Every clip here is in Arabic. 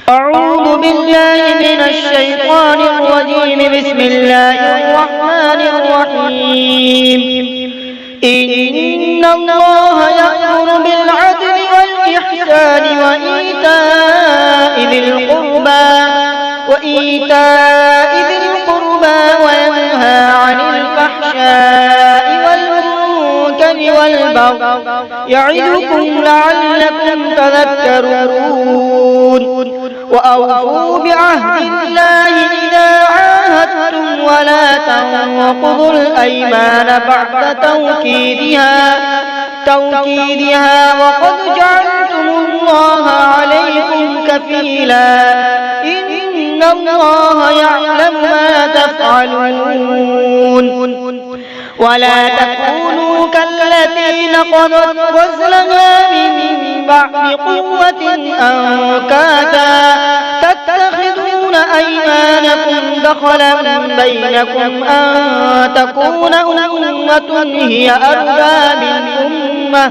أعوذ بالله من الشيطان الرجيم. بسم الله الرحمن الرحيم. إن الله يأمر بالعدل والإحسان وإيتاء ذي القربى وينهى عن الفحشاء والمنكر والبغي يعظكم لعلكم تذكرون. وأوفوا بعهد الله إذا عاهدتم ولا تنقضوا الأيمان بعد توكيدها وقد جعلتم الله عليكم كفيلا إن الله يعلم ما تفعلون. ولا تكونوا كالتي نقضت غزلها من بعد قوة أنكاثا تتخذون أيمانكم دخلا بينكم أن تكون أمة هي أربى من أمة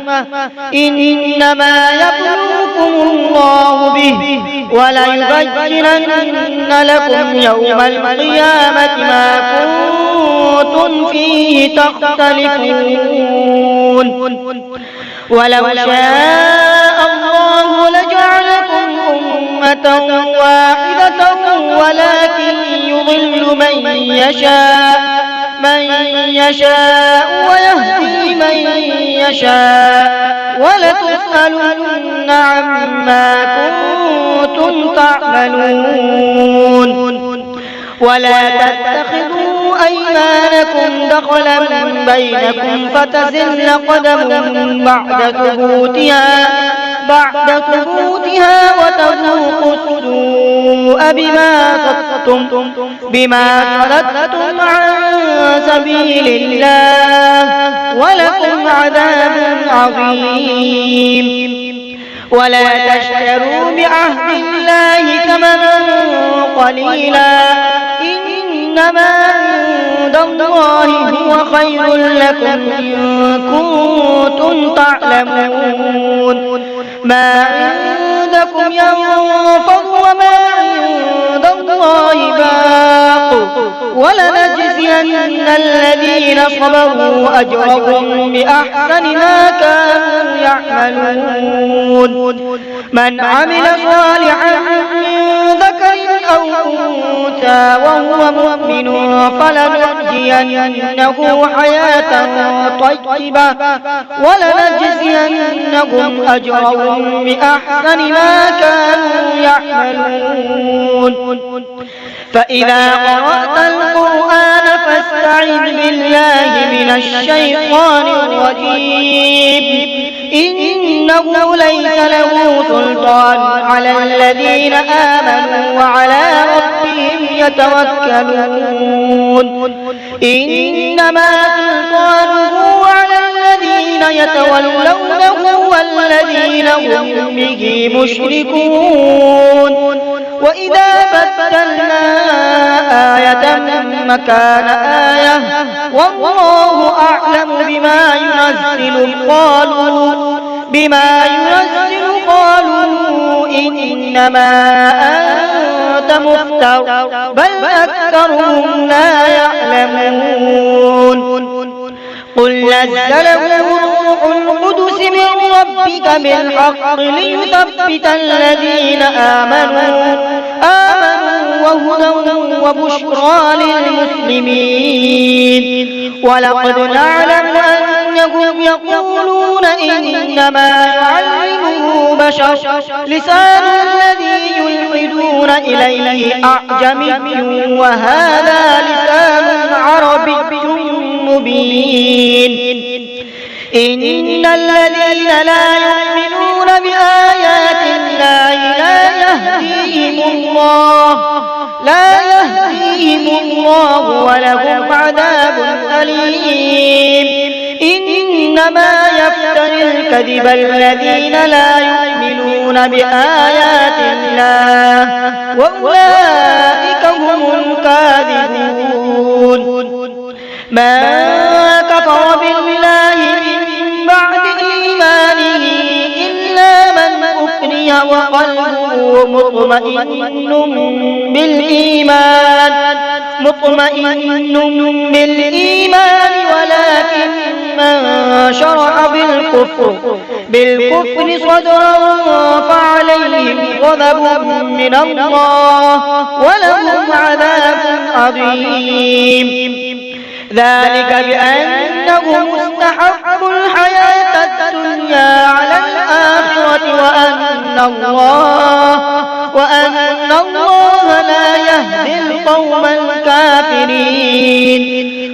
إنما يبلوكم الله به وليبينن لكم يوم القيامة ما كنتم فيه تختلفون. ولو شاء الله لجعلكم أمة واحدة ولكن يضل من يشاء ويهدي من يشاء ولتسألن عما كنتم تعملون. ولا تتخذوا أيمانكم دخلا بينكم فتزل قدم بعد ثبوتها وتذوقوا السوء بما صددتم عن سبيل الله ولكم عذاب عظيم. ولا تشتروا بعهد الله ثمنا قليلا إنما عند الله هو خير لكم إن كنتم تعلمون. ما عندكم ينفض وما عند الله باق ولنجزين الذين صبروا أجرهم بأحسن ما كانوا يعملون. من عمل صالحا من ذكر أو أنثى وهو مؤمن فلنحيينه حياة طيبة ولنجزينهم أجرهم بأحسن ما كانوا يعملون. فإذا قرأت القرآن فاستعذ بالله من الشيطان الرجيم إنه ليس له سلطان على الذين آمنوا وعلى ربهم يتوكلون. إنما سلطانه على الذين يتولونه والذين هم به مشركون. وإذا بدلنا آية مكان آية والله أعلم بما ينزل قالوا إنما أنت مفتر بل أكثرهم لا يعلمون. قل نزله روح القدس من ربك بالحق ليثبت الذين آمنوا وهدى وبشرى للمسلمين. ولقد نعلم أنهم يقولون إنما يعلمه بشر لسان الذي يلحدون إليه أعجمي وهذا لسان عربي مبين. إن الذين لا يؤمنون بآيات الله لا يهديهم الله ولهم عذاب أليم. إنما يفتري الكذب الذين لا يؤمنون بآيات الله وأولئك هم الكاذبون. من كفر بالله من بعد إيمانه إلا من أكره وقلبه مطمئن بالإيمان ولكن من شرح بالكفر صدرا فعليهم غضب من الله ولهم عذاب عظيم. ذلك بأنهم استحبوا الحياة الدنيا على الآخرة وأن الله لا يهدي القوم الكافرين.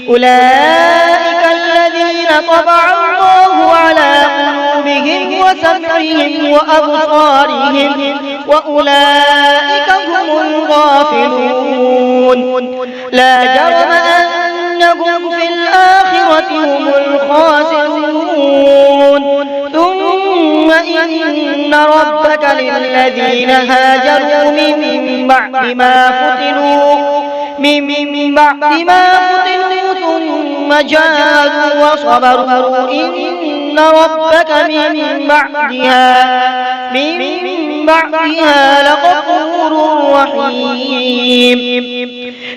أولئك الذين طبع الله على قلوبهم وسمعهم وأبصارهم وأولئك هم الغافلون. لا جرم أنهم في الآخرة هم الخاسرون. ثم إن ربك للذين هاجروا من بعد ما فتنوا ثم جاهدوا وصبروا إن ربك من بعدها لغفور رحيم.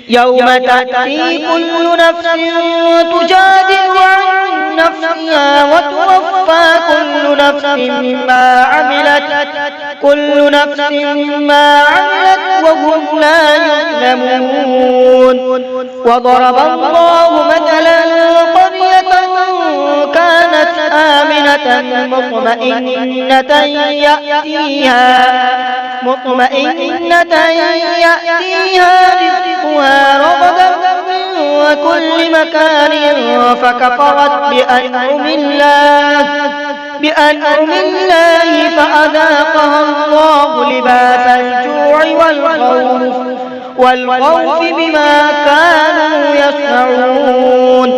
يوم تأتي كل نفس تجادل عن نفسها وتوفى كل نفس ما عملت وهم لا يظلمون. وضرب الله مثلا قرية كانت آمنة مطمئنة يأتيها رزقها رغدا من كل مكان فكفرت بأنعم الله فأذاقها الله لباس الجوع والخوف بما كانوا يصنعون.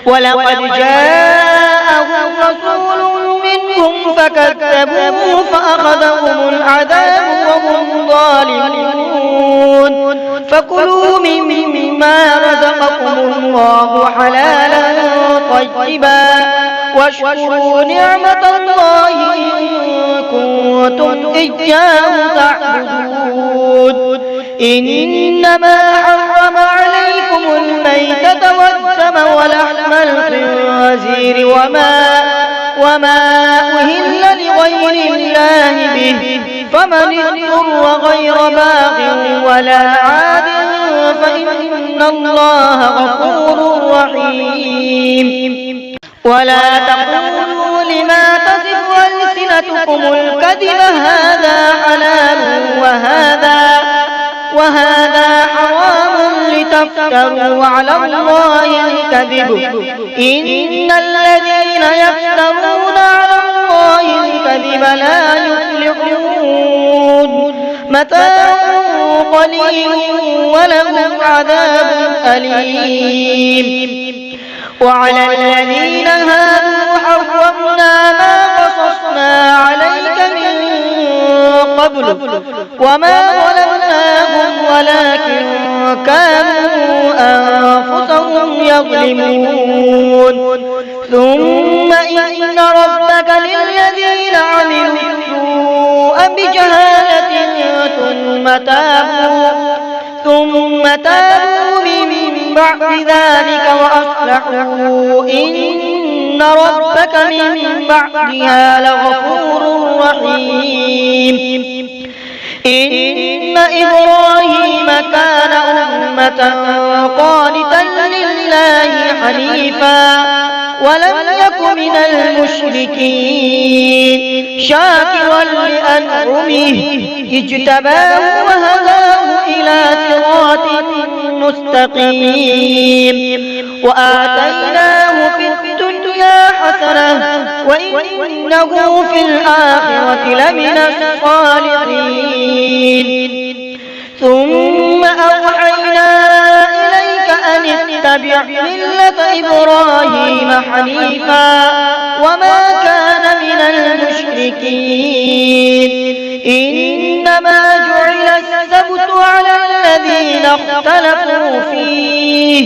ولقد جاءهم رسول منهم فكذبوه فأخذهم العذاب وهم ظالمون. فكلوا مما رزقكم الله حلالا طيبا واشكروا نعمة الله إن كنتم إياه تعبدون. إنما حرم عليكم الميتة والدم ولحم الخنزير وما أهل لغير الله به فمن اضطر غير باغ ولا عاد فإن الله غفور رحيم. ولا تقولوا لما تصف ألسنتكم الكذب هذا حلال وهذا حرام لتفتروا على الله الكذب. إن الذين يفترون على الله الكذب لا يفلحون. متاع قليل ولهم عذاب أليم. وعلى الذين هادوا حرمنا ما قصصنا عليك من قبل وما ظلمناهم ولكن كانوا أنفسهم يظلمون. ثم إن ربك للذين عملوا السوء بجهالة ثم تابوا من بعد ذلك وأصلحوا إن ربك من بعدها لغفور رحيم. إن إبراهيم كان أمة قانتا لله حنيفا ولم يك من المشركين شاكرا لأنعمه اجتباه وهداه إلى صراط مستقيم. وآتيناه في الدنيا حسنة وإنه في الآخرة لمن الصالحين. ثم أوحينا إليك أن اتبع ملة إبراهيم حنيفا وما كان من المشركين. إنما جعل السبت على الذين اختلفوا فيه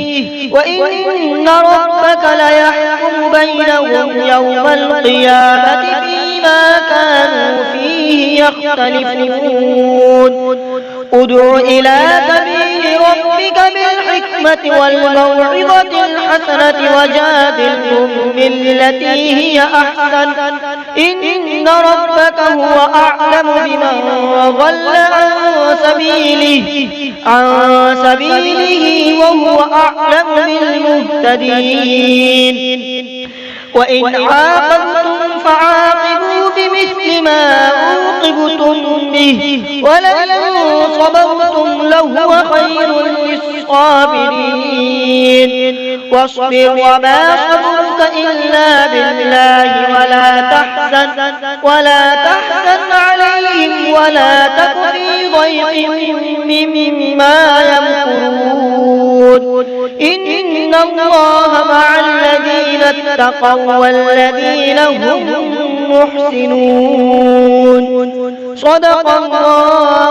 وإن ربك ليحكم بينهم يوم القيامة فيما كانوا فيه يختلفون ادع إلى سبيل ربك بالحكمة والموعظة الحسنة وجادلهم بالتي هي أحسن إن ربك هو أعلم بمن ضل عن سبيله وهو أعلم بالمهتدين وإن عاقبتم فعاقبوا بمثل ما عوقبتم به ولئن صبرتم لهو خير للصابرين واصبر وما صبرك إلا بالله ولا تحزن عليهم ولا تك في ضيق مما يمكرون إن الله مع الذين اتقوا والذين هم محسنون صدق الله